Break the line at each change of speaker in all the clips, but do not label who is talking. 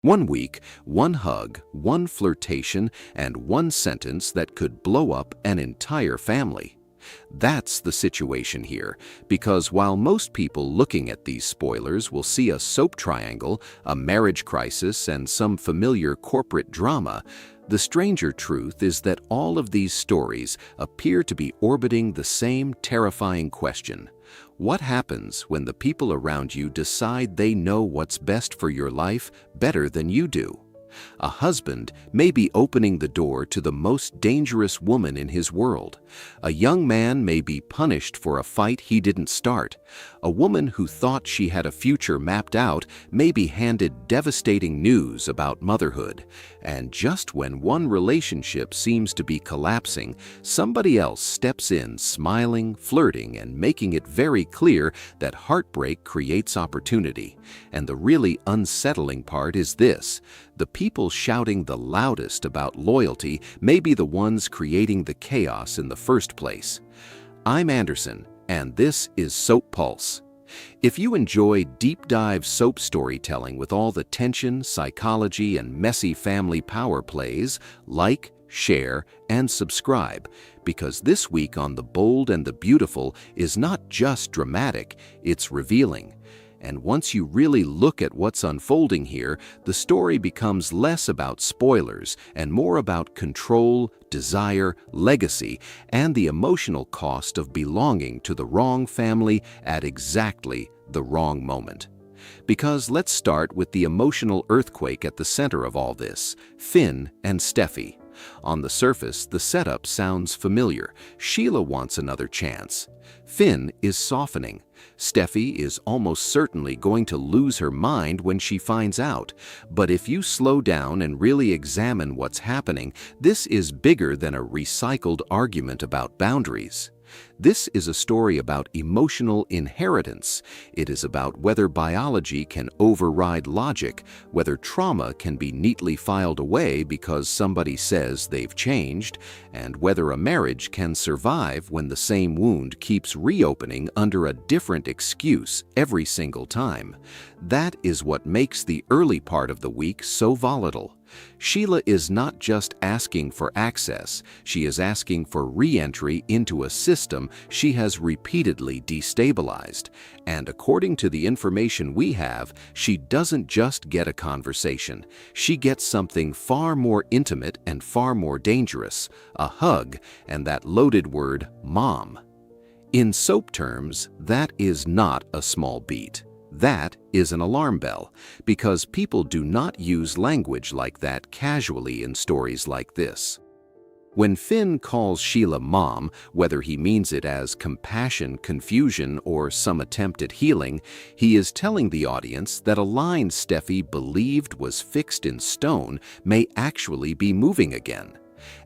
One week, one hug, one flirtation, and one sentence that could blow up an entire family. That's the situation here, because while most people looking at these spoilers will see a soap triangle, a marriage crisis, and some familiar corporate drama, the stranger truth is that all of these stories appear to be orbiting the same terrifying question. What happens when the people around you decide they know what's best for your life better than you do? A husband may be opening the door to the most dangerous woman in his world. A young man may be punished for a fight he didn't start. A woman who thought she had a future mapped out may be handed devastating news about motherhood. And just when one relationship seems to be collapsing, somebody else steps in, smiling, flirting, and making it very clear that heartbreak creates opportunity. And the really unsettling part is this: the people shouting the loudest about loyalty may be the ones creating the chaos in the first place. I'm Anderson, and this is Soap Pulse. If you enjoy deep dive soap storytelling with all the tension, psychology, and messy family power plays, like, share, and subscribe, because this week on The Bold and the Beautiful is not just dramatic, it's revealing. And once you really look at what's unfolding here, the story becomes less about spoilers and more about control, desire, legacy, and the emotional cost of belonging to the wrong family at exactly the wrong moment. Because let's start with the emotional earthquake at the center of all this: Finn and Steffy. On the surface, the setup sounds familiar. Sheila wants another chance. Finn is softening. Steffy is almost certainly going to lose her mind when she finds out. But if you slow down and really examine what's happening, this is bigger than a recycled argument about boundaries. This is a story about emotional inheritance. It is about whether biology can override logic, whether trauma can be neatly filed away because somebody says they've changed, and whether a marriage can survive when the same wound keeps reopening under a different excuse every single time. That is what makes the early part of the week so volatile. Sheila is not just asking for access, she is asking for re-entry into a system she has repeatedly destabilized. And according to the information we have, she doesn't just get a conversation, she gets something far more intimate and far more dangerous: a hug, and that loaded word, mom. In soap terms, that is not a small beat. That is an alarm bell, because people do not use language like that casually in stories like this. When Finn calls Sheila mom, whether he means it as compassion, confusion, or some attempt at healing, he is telling the audience that a line Steffy believed was fixed in stone may actually be moving again.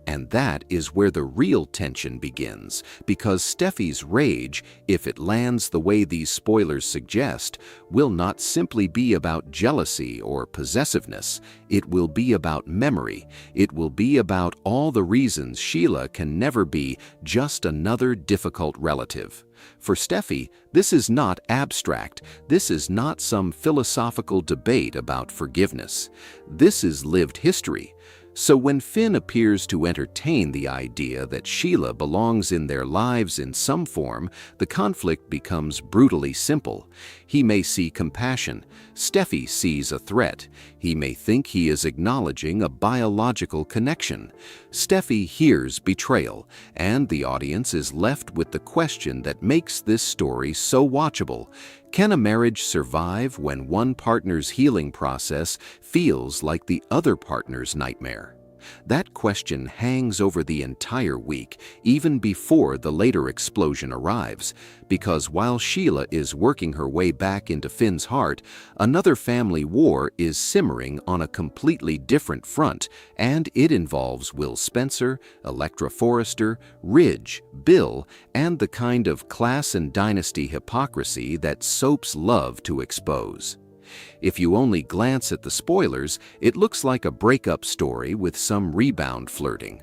And that is where the real tension begins, because Steffy's rage, if it lands the way these spoilers suggest, will not simply be about jealousy or possessiveness. It will be about memory. It will be about all the reasons Sheila can never be just another difficult relative. For Steffy, this is not abstract. This is not some philosophical debate about forgiveness. This is lived history. So when Finn appears to entertain the idea that Sheila belongs in their lives in some form, the conflict becomes brutally simple. He may see compassion. Steffy sees a threat. He may think he is acknowledging a biological connection. Steffy hears betrayal, and the audience is left with the question that makes this story so watchable. Can a marriage survive when one partner's healing process feels like the other partner's nightmare? That question hangs over the entire week, even before the later explosion arrives, because while Sheila is working her way back into Finn's heart, another family war is simmering on a completely different front, and it involves Will Spencer, Electra Forrester, Ridge, Bill, and the kind of class and dynasty hypocrisy that soaps love to expose. If you only glance at the spoilers, it looks like a breakup story with some rebound flirting.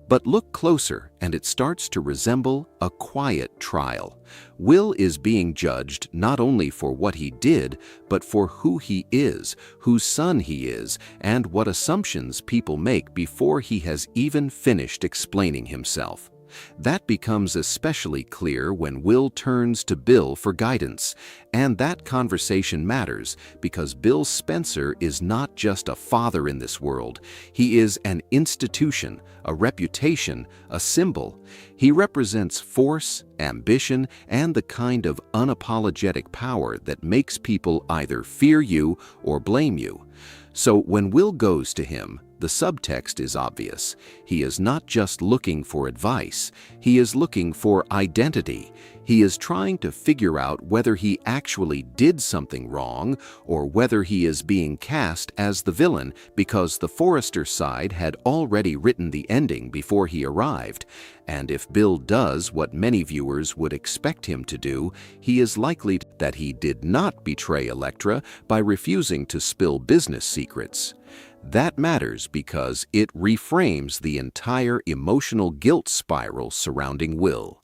But look closer and it starts to resemble a quiet trial. Will is being judged not only for what he did, but for who he is, whose son he is, and what assumptions people make before he has even finished explaining himself. That becomes especially clear when Will turns to Bill for guidance, and that conversation matters because Bill Spencer is not just a father in this world. He is an institution, a reputation, a symbol. He represents force, ambition, and the kind of unapologetic power that makes people either fear you or blame you. So when Will goes to him, the subtext is obvious. He is not just looking for advice, he is looking for identity. He is trying to figure out whether he actually did something wrong or whether he is being cast as the villain because the Forrester side had already written the ending before he arrived. And if Bill does what many viewers would expect him to do, he is likely that he did not betray Elektra by refusing to spill business secrets. That matters because it reframes the entire emotional guilt spiral surrounding Will.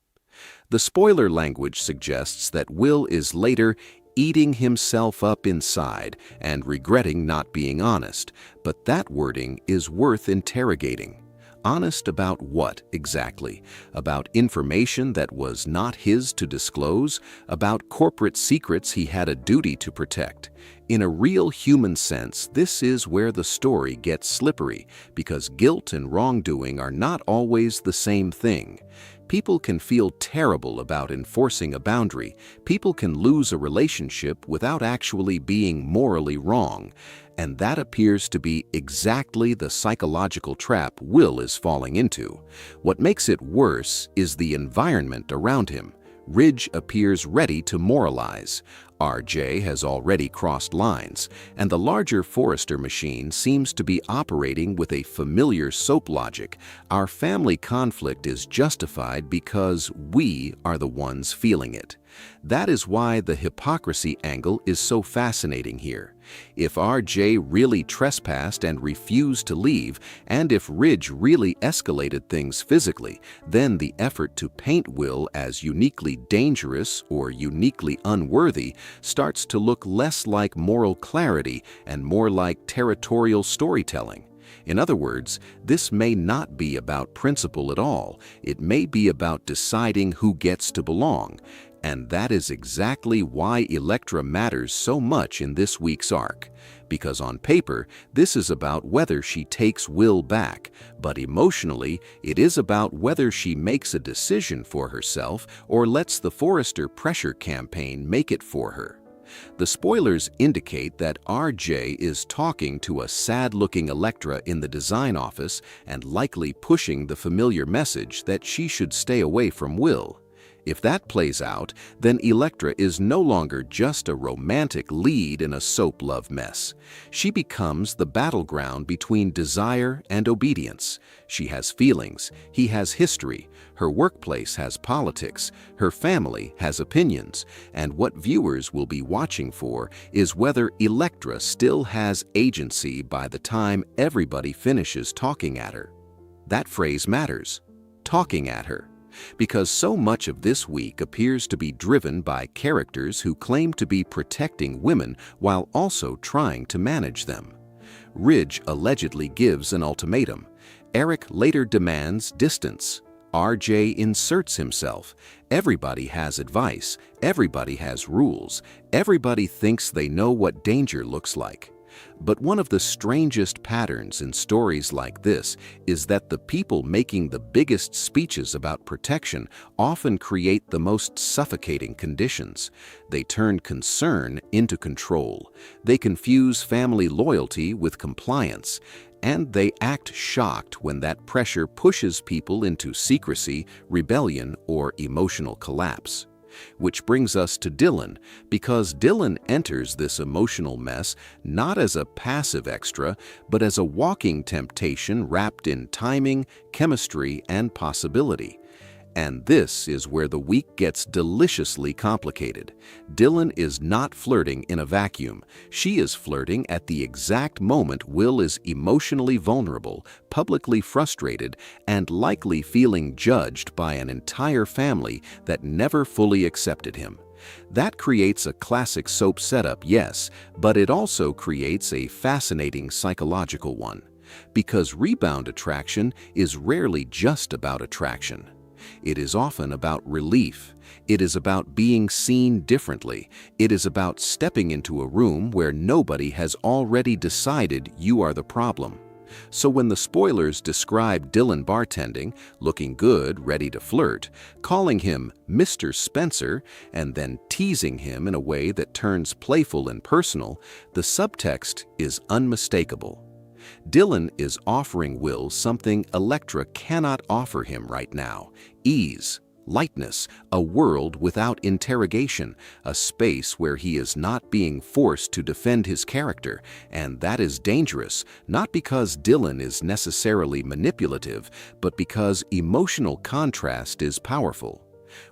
The spoiler language suggests that Will is later eating himself up inside and regretting not being honest, but that wording is worth interrogating. Honest about what exactly? About information that was not his to disclose? About corporate secrets he had a duty to protect? In a real human sense, this is where the story gets slippery, because guilt and wrongdoing are not always the same thing. People can feel terrible about enforcing a boundary. People can lose a relationship without actually being morally wrong. And that appears to be exactly the psychological trap Will is falling into. What makes it worse is the environment around him. Ridge appears ready to moralize. RJ has already crossed lines, and the larger Forrester machine seems to be operating with a familiar soap logic. Our family conflict is justified because we are the ones feeling it. That is why the hypocrisy angle is so fascinating here. If RJ really trespassed and refused to leave, and if Ridge really escalated things physically, then the effort to paint Will as uniquely dangerous or uniquely unworthy starts to look less like moral clarity and more like territorial storytelling. In other words, this may not be about principle at all. It may be about deciding who gets to belong. And that is exactly why Elektra matters so much in this week's arc. Because on paper, this is about whether she takes Will back, but emotionally, it is about whether she makes a decision for herself or lets the Forrester pressure campaign make it for her. The spoilers indicate that RJ is talking to a sad-looking Elektra in the design office and likely pushing the familiar message that she should stay away from Will. If that plays out, then Elektra is no longer just a romantic lead in a soap love mess. She becomes the battleground between desire and obedience. She has feelings, he has history, her workplace has politics, her family has opinions, and what viewers will be watching for is whether Elektra still has agency by the time everybody finishes talking at her. That phrase matters, talking at her. Because so much of this week appears to be driven by characters who claim to be protecting women while also trying to manage them. Ridge allegedly gives an ultimatum. Eric later demands distance. RJ inserts himself. Everybody has advice. Everybody has rules. Everybody thinks they know what danger looks like. But one of the strangest patterns in stories like this is that the people making the biggest speeches about protection often create the most suffocating conditions. They turn concern into control. They confuse family loyalty with compliance. And they act shocked when that pressure pushes people into secrecy, rebellion, or emotional collapse. Which brings us to Dylan, because Dylan enters this emotional mess not as a passive extra, but as a walking temptation wrapped in timing, chemistry, and possibility. And this is where the week gets deliciously complicated. Dylan is not flirting in a vacuum. She is flirting at the exact moment Will is emotionally vulnerable, publicly frustrated, and likely feeling judged by an entire family that never fully accepted him. That creates a classic soap setup, yes, but it also creates a fascinating psychological one. Because rebound attraction is rarely just about attraction. It is often about relief. It is about being seen differently. It is about stepping into a room where nobody has already decided you are the problem. So when the spoilers describe Dylan bartending, looking good, ready to flirt, calling him Mr. Spencer, and then teasing him in a way that turns playful and personal, the subtext is unmistakable. Dylan is offering Will something Electra cannot offer him right now: ease, lightness, a world without interrogation, a space where he is not being forced to defend his character, and that is dangerous, not because Dylan is necessarily manipulative, but because emotional contrast is powerful.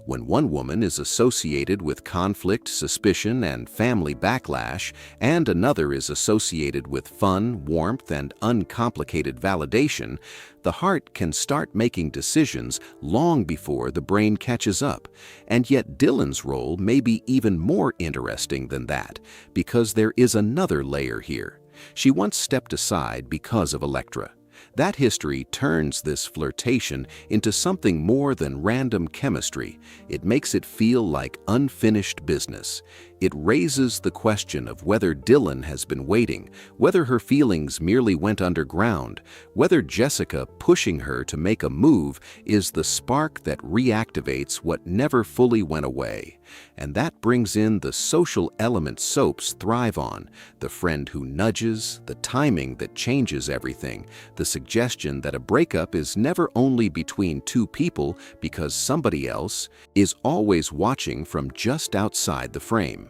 When one woman is associated with conflict, suspicion, and family backlash, and another is associated with fun, warmth, and uncomplicated validation, the heart can start making decisions long before the brain catches up. And yet Dylan's role may be even more interesting than that, because there is another layer here. She once stepped aside because of Electra. That history turns this flirtation into something more than random chemistry. It makes it feel like unfinished business. It raises the question of whether Dylan has been waiting, whether her feelings merely went underground, whether Jessica pushing her to make a move is the spark that reactivates what never fully went away. And that brings in the social element soaps thrive on: the friend who nudges, the timing that changes everything, the suggestion that a breakup is never only between two people because somebody else is always watching from just outside the frame.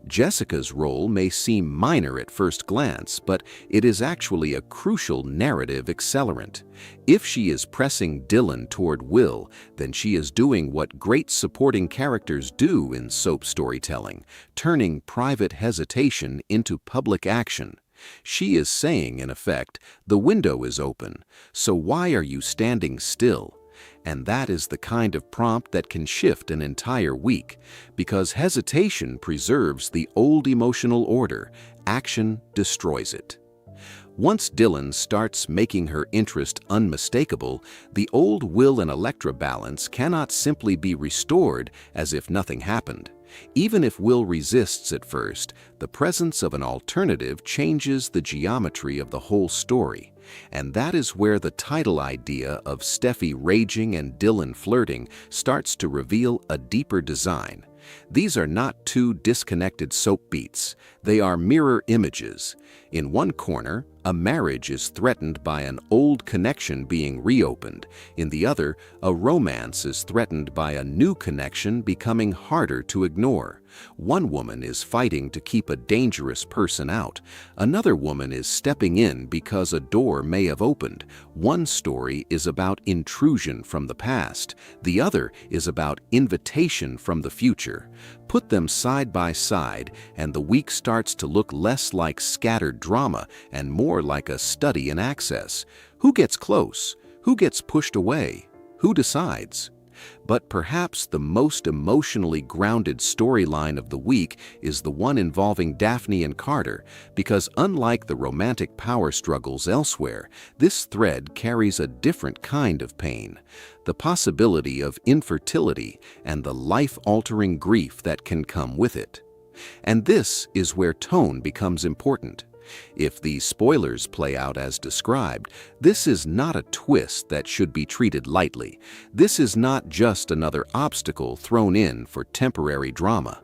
Jessica's role may seem minor at first glance, but it is actually a crucial narrative accelerant. If she is pressing Dylan toward Will, then she is doing what great supporting characters do in soap storytelling, turning private hesitation into public action. She is saying, in effect, the window is open, so why are you standing still? And that is the kind of prompt that can shift an entire week, because hesitation preserves the old emotional order, action destroys it. Once Dylan starts making her interest unmistakable, the old Will and Electra balance cannot simply be restored as if nothing happened. Even if Will resists at first, the presence of an alternative changes the geometry of the whole story. And that is where the title idea of Steffy raging and Dylan flirting starts to reveal a deeper design. These are not two disconnected soap beats. They are mirror images. In one corner, a marriage is threatened by an old connection being reopened. In the other, a romance is threatened by a new connection becoming harder to ignore. One woman is fighting to keep a dangerous person out. Another woman is stepping in because a door may have opened. One story is about intrusion from the past. The other is about invitation from the future. Put them side by side, and the week starts to look less like scattered drama and more like a study in access. Who gets close? Who gets pushed away? Who decides? But perhaps the most emotionally grounded storyline of the week is the one involving Daphne and Carter, because unlike the romantic power struggles elsewhere, this thread carries a different kind of pain: the possibility of infertility and the life-altering grief that can come with it. And this is where tone becomes important. If these spoilers play out as described, this is not a twist that should be treated lightly. This is not just another obstacle thrown in for temporary drama.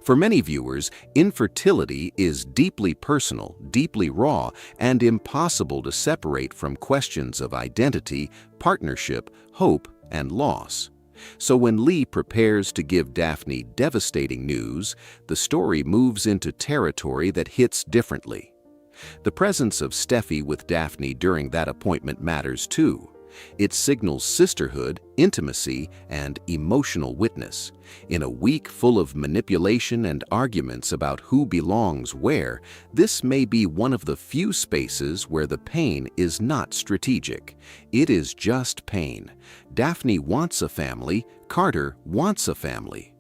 For many viewers, infertility is deeply personal, deeply raw, and impossible to separate from questions of identity, partnership, hope, and loss. So when Lee prepares to give Daphne devastating news, the story moves into territory that hits differently. The presence of Steffy with Daphne during that appointment matters too. It signals sisterhood, intimacy, and emotional witness. In a week full of manipulation and arguments about who belongs where, this may be one of the few spaces where the pain is not strategic. It is just pain. Daphne wants a family, Carter wants a family.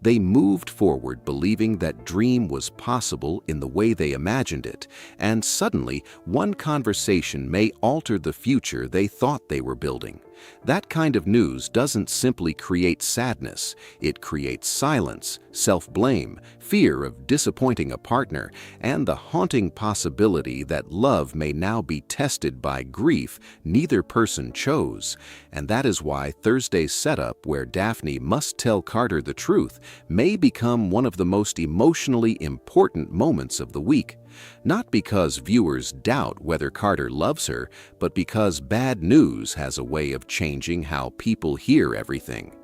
They moved forward believing that dream was possible in the way they imagined it, and suddenly one conversation may alter the future they thought they were building. That kind of news doesn't simply create sadness, it creates silence, self-blame, fear of disappointing a partner, and the haunting possibility that love may now be tested by grief neither person chose. And that is why Thursday's setup, where Daphne must tell Carter the truth, may become one of the most emotionally important moments of the week. Not because viewers doubt whether Carter loves her, but because bad news has a way of changing how people hear everything.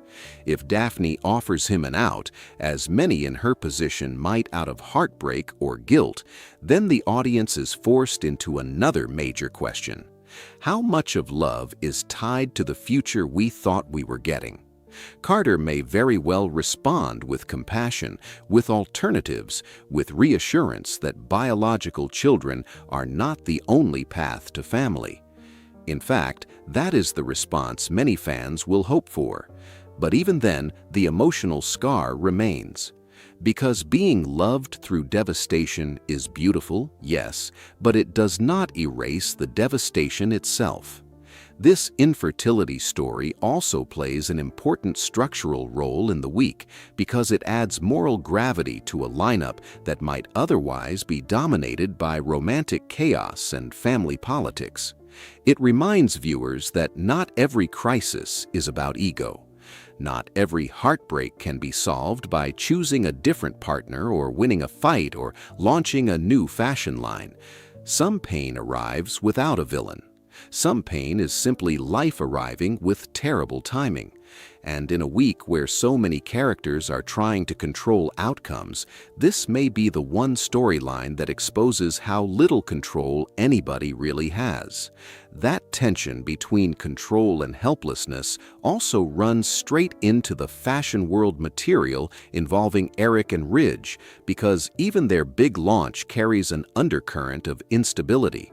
If Daphne offers him an out, as many in her position might out of heartbreak or guilt, then the audience is forced into another major question. How much of love is tied to the future we thought we were getting? Carter may very well respond with compassion, with alternatives, with reassurance that biological children are not the only path to family. In fact, that is the response many fans will hope for. But even then, the emotional scar remains. Because being loved through devastation is beautiful, yes, but it does not erase the devastation itself. This infertility story also plays an important structural role in the week because it adds moral gravity to a lineup that might otherwise be dominated by romantic chaos and family politics. It reminds viewers that not every crisis is about ego. Not every heartbreak can be solved by choosing a different partner or winning a fight or launching a new fashion line. Some pain arrives without a villain. Some pain is simply life arriving with terrible timing. And in a week where so many characters are trying to control outcomes, this may be the one storyline that exposes how little control anybody really has. That tension between control and helplessness also runs straight into the fashion world material involving Eric and Ridge, because even their big launch carries an undercurrent of instability.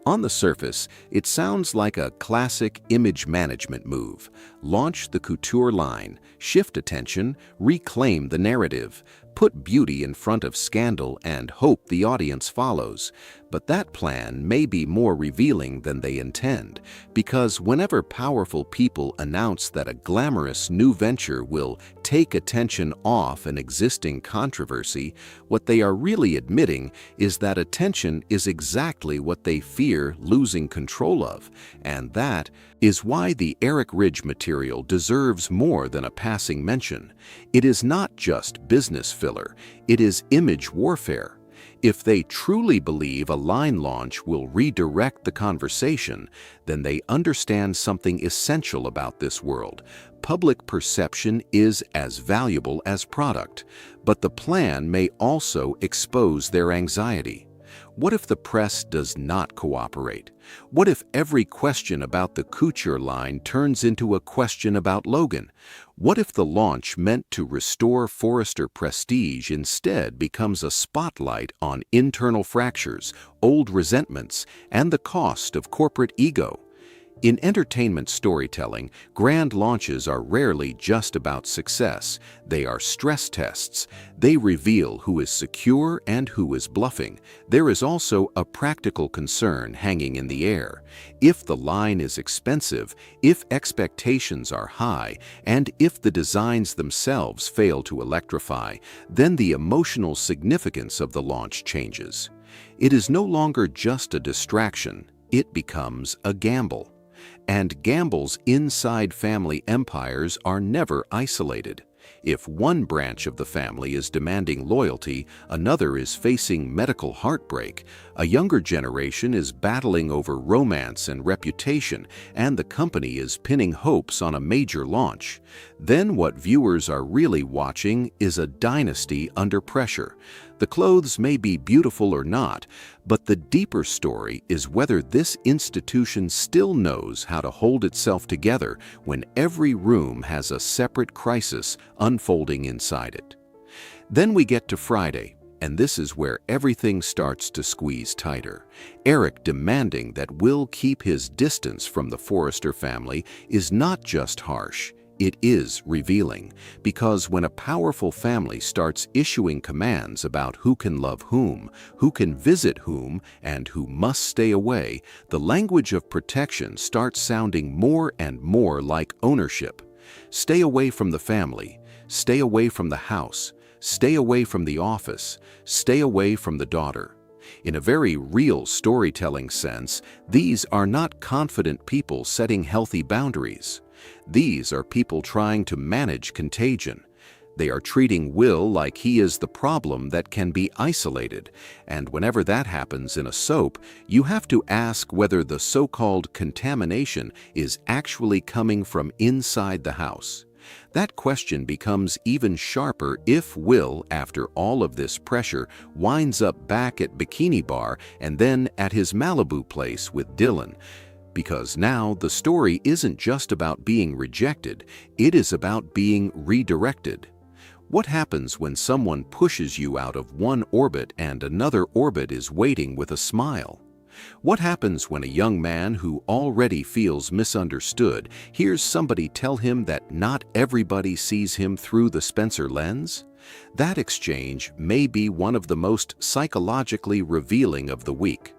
On the surface, it sounds like a classic image management move. Launch the couture line, shift attention, reclaim the narrative, put beauty in front of scandal and hope the audience follows. But that plan may be more revealing than they intend, because whenever powerful people announce that a glamorous new venture will take attention off an existing controversy, what they are really admitting is that attention is exactly what they fear losing control of, and that is why the Eric Ridge material deserves more than a passing mention. It is not just business filler, it is image warfare. If they truly believe a line launch will redirect the conversation, then they understand something essential about this world. Public perception is as valuable as product, but the plan may also expose their anxiety. What if the press does not cooperate? What if every question about the couture line turns into a question about Logan? What if the launch meant to restore Forrester prestige instead becomes a spotlight on internal fractures, old resentments, and the cost of corporate ego? In entertainment storytelling, grand launches are rarely just about success. They are stress tests. They reveal who is secure and who is bluffing. There is also a practical concern hanging in the air. If the line is expensive, if expectations are high, and if the designs themselves fail to electrify, then the emotional significance of the launch changes. It is no longer just a distraction. It becomes a gamble. And gambles inside family empires are never isolated. If one branch of the family is demanding loyalty, another is facing medical heartbreak, a younger generation is battling over romance and reputation, and the company is pinning hopes on a major launch, then what viewers are really watching is a dynasty under pressure. The clothes may be beautiful or not, but the deeper story is whether this institution still knows how to hold itself together when every room has a separate crisis unfolding inside it. Then we get to Friday, and this is where everything starts to squeeze tighter. Eric demanding that Will keep his distance from the Forrester family is not just harsh, it is revealing, because when a powerful family starts issuing commands about who can love whom, who can visit whom, and who must stay away, the language of protection starts sounding more and more like ownership. Stay away from the family, stay away from the house, stay away from the office, stay away from the daughter. In a very real storytelling sense, these are not confident people setting healthy boundaries. These are people trying to manage contagion. They are treating Will like he is the problem that can be isolated, and whenever that happens in a soap, you have to ask whether the so-called contamination is actually coming from inside the house. That question becomes even sharper if Will, after all of this pressure, winds up back at Bikini Bar and then at his Malibu place with Dylan. Because now the story isn't just about being rejected, it is about being redirected. What happens when someone pushes you out of one orbit and another orbit is waiting with a smile? What happens when a young man who already feels misunderstood hears somebody tell him that not everybody sees him through the Spencer lens? That exchange may be one of the most psychologically revealing of the week.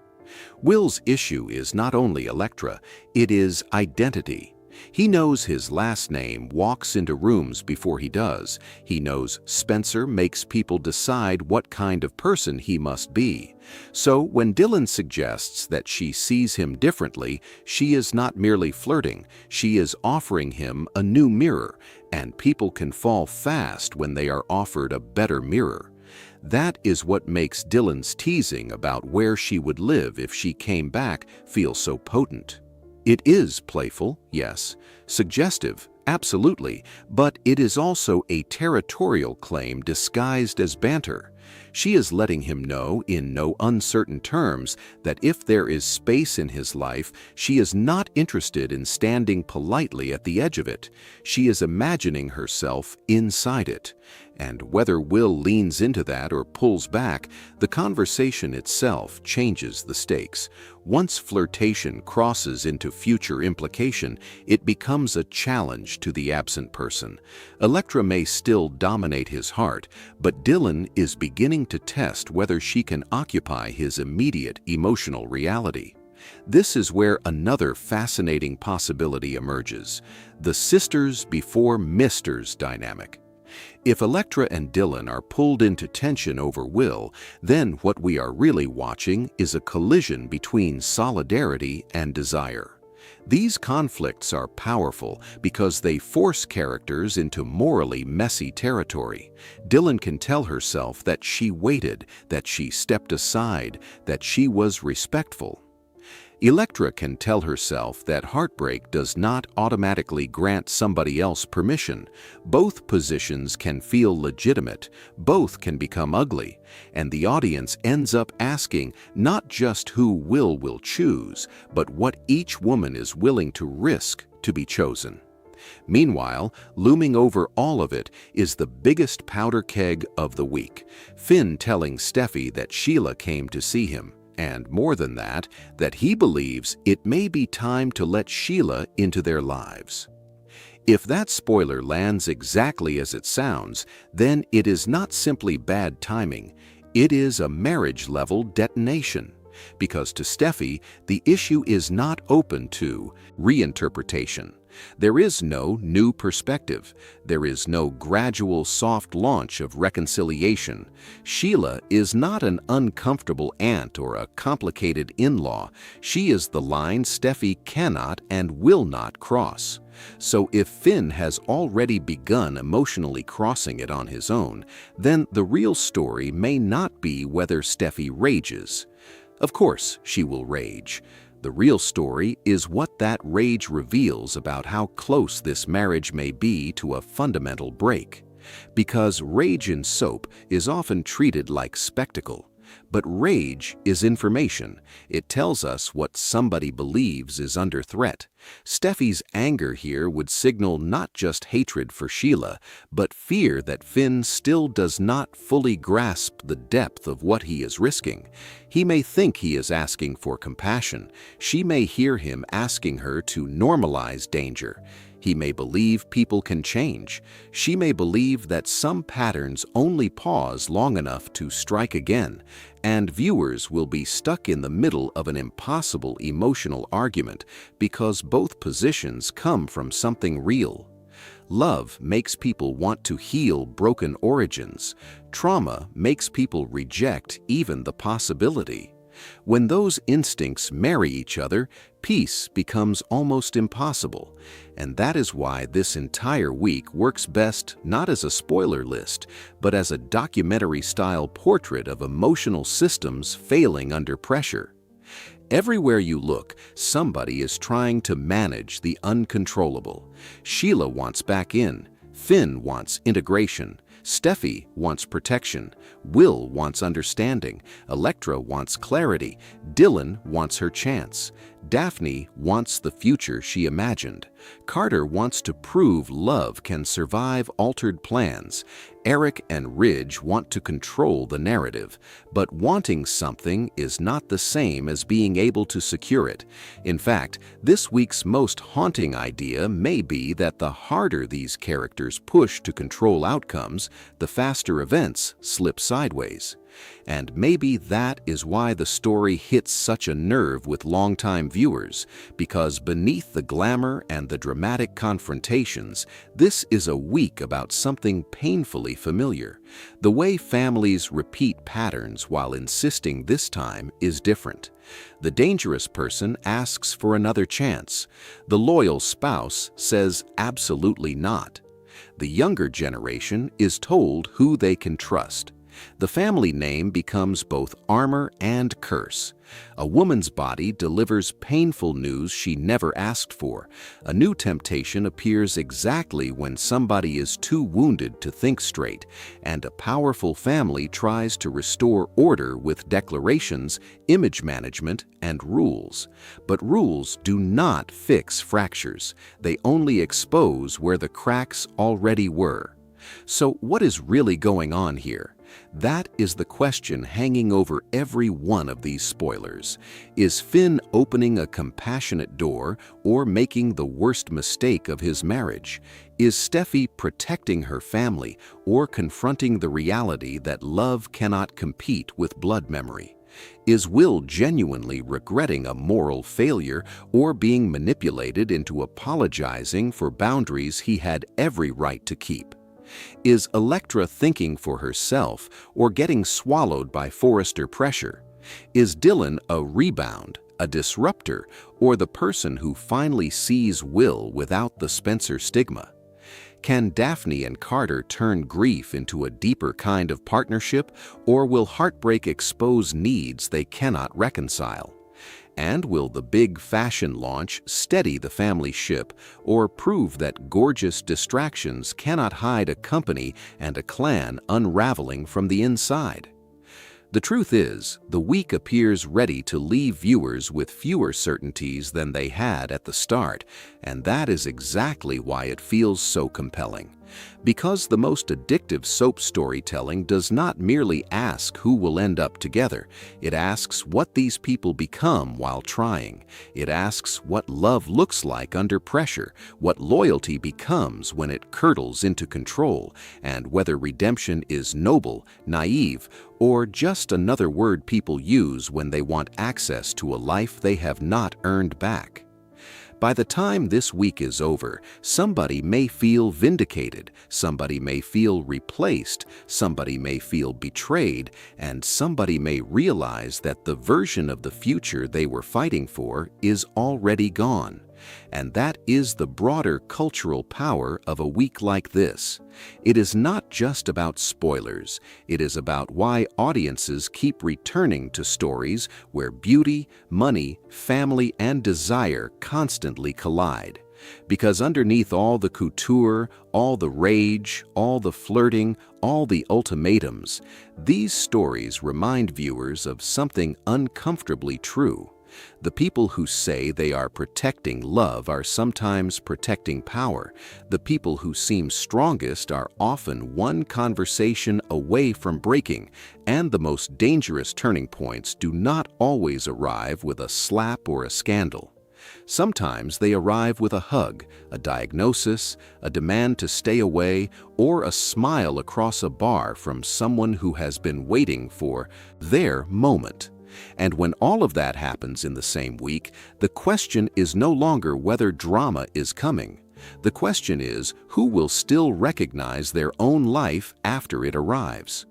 Will's issue is not only Electra, it is identity. He knows his last name walks into rooms before he does. He knows Spencer makes people decide what kind of person he must be. So when Dylan suggests that she sees him differently, she is not merely flirting, she is offering him a new mirror, and people can fall fast when they are offered a better mirror. That is what makes Dylan's teasing about where she would live if she came back feel so potent. It is playful, yes, suggestive, absolutely, but it is also a territorial claim disguised as banter. She is letting him know in no uncertain terms that if there is space in his life, she is not interested in standing politely at the edge of it. She is imagining herself inside it. And whether Will leans into that or pulls back, the conversation itself changes the stakes. Once flirtation crosses into future implication, it becomes a challenge to the absent person. Electra may still dominate his heart, but Dylan is beginning to test whether she can occupy his immediate emotional reality. This is where another fascinating possibility emerges: the sisters before misters dynamic. If Electra and Dylan are pulled into tension over Will, then what we are really watching is a collision between solidarity and desire. These conflicts are powerful because they force characters into morally messy territory. Dylan can tell herself that she waited, that she stepped aside, that she was respectful. Electra can tell herself that heartbreak does not automatically grant somebody else permission. Both positions can feel legitimate, both can become ugly, and the audience ends up asking not just who will choose, but what each woman is willing to risk to be chosen. Meanwhile, looming over all of it is the biggest powder keg of the week: Finn telling Steffy that Sheila came to see him. And more than that, that he believes it may be time to let Sheila into their lives. If that spoiler lands exactly as it sounds, then it is not simply bad timing, it is a marriage-level detonation. Because to Steffy, the issue is not open to reinterpretation. There is no new perspective. There is no gradual soft launch of reconciliation. Sheila is not an uncomfortable aunt or a complicated in-law. She is the line Steffy cannot and will not cross. So if Finn has already begun emotionally crossing it on his own, then the real story may not be whether Steffy rages. Of course, she will rage. The real story is what that rage reveals about how close this marriage may be to a fundamental break. Because rage in soap is often treated like spectacle. But rage is information. It tells us what somebody believes is under threat. Steffy's anger here would signal not just hatred for Sheila, but fear that Finn still does not fully grasp the depth of what he is risking. He may think he is asking for compassion. She may hear him asking her to normalize danger. He may believe people can change. She may believe that some patterns only pause long enough to strike again, and viewers will be stuck in the middle of an impossible emotional argument because both positions come from something real. Love makes people want to heal broken origins. Trauma makes people reject even the possibility. When those instincts marry each other, peace becomes almost impossible. And that is why this entire week works best not as a spoiler list, but as a documentary-style portrait of emotional systems failing under pressure. Everywhere you look, somebody is trying to manage the uncontrollable. Sheila wants back in. Finn wants integration. Steffy wants protection. Will wants understanding. Electra wants clarity. Dylan wants her chance. Daphne wants the future she imagined. Carter wants to prove love can survive altered plans. Eric and Ridge want to control the narrative. But wanting something is not the same as being able to secure it. In fact, this week's most haunting idea may be that the harder these characters push to control outcomes, the faster events slip sideways. And maybe that is why the story hits such a nerve with longtime viewers, because beneath the glamour and the dramatic confrontations, this is a week about something painfully familiar. The way families repeat patterns while insisting this time is different. The dangerous person asks for another chance. The loyal spouse says absolutely not. The younger generation is told who they can trust. The family name becomes both armor and curse. A woman's body delivers painful news she never asked for. A new temptation appears exactly when somebody is too wounded to think straight, and a powerful family tries to restore order with declarations, image management, and rules. But rules do not fix fractures. They only expose where the cracks already were. So what is really going on here? That is the question hanging over every one of these spoilers. Is Finn opening a compassionate door or making the worst mistake of his marriage? Is Steffy protecting her family or confronting the reality that love cannot compete with blood memory? Is Will genuinely regretting a moral failure or being manipulated into apologizing for boundaries he had every right to keep? Is Electra thinking for herself or getting swallowed by Forrester pressure? Is Dylan a rebound, a disruptor, or the person who finally sees Will without the Spencer stigma? Can Daphne and Carter turn grief into a deeper kind of partnership, or will heartbreak expose needs they cannot reconcile? And will the big fashion launch steady the family ship or prove that gorgeous distractions cannot hide a company and a clan unraveling from the inside? The truth is, the week appears ready to leave viewers with fewer certainties than they had at the start, and that is exactly why it feels so compelling. Because the most addictive soap storytelling does not merely ask who will end up together, it asks what these people become while trying. It asks what love looks like under pressure, what loyalty becomes when it curdles into control, and whether redemption is noble, naive, or just another word people use when they want access to a life they have not earned back. By the time this week is over, somebody may feel vindicated, somebody may feel replaced, somebody may feel betrayed, and somebody may realize that the version of the future they were fighting for is already gone. And that is the broader cultural power of a week like this. It is not just about spoilers. It is about why audiences keep returning to stories where beauty, money, family, and desire constantly collide. Because underneath all the couture, all the rage, all the flirting, all the ultimatums, these stories remind viewers of something uncomfortably true. The people who say they are protecting love are sometimes protecting power. The people who seem strongest are often one conversation away from breaking, and the most dangerous turning points do not always arrive with a slap or a scandal. Sometimes they arrive with a hug, a diagnosis, a demand to stay away, or a smile across a bar from someone who has been waiting for their moment. And when all of that happens in the same week, the question is no longer whether drama is coming. The question is who will still recognize their own life after it arrives.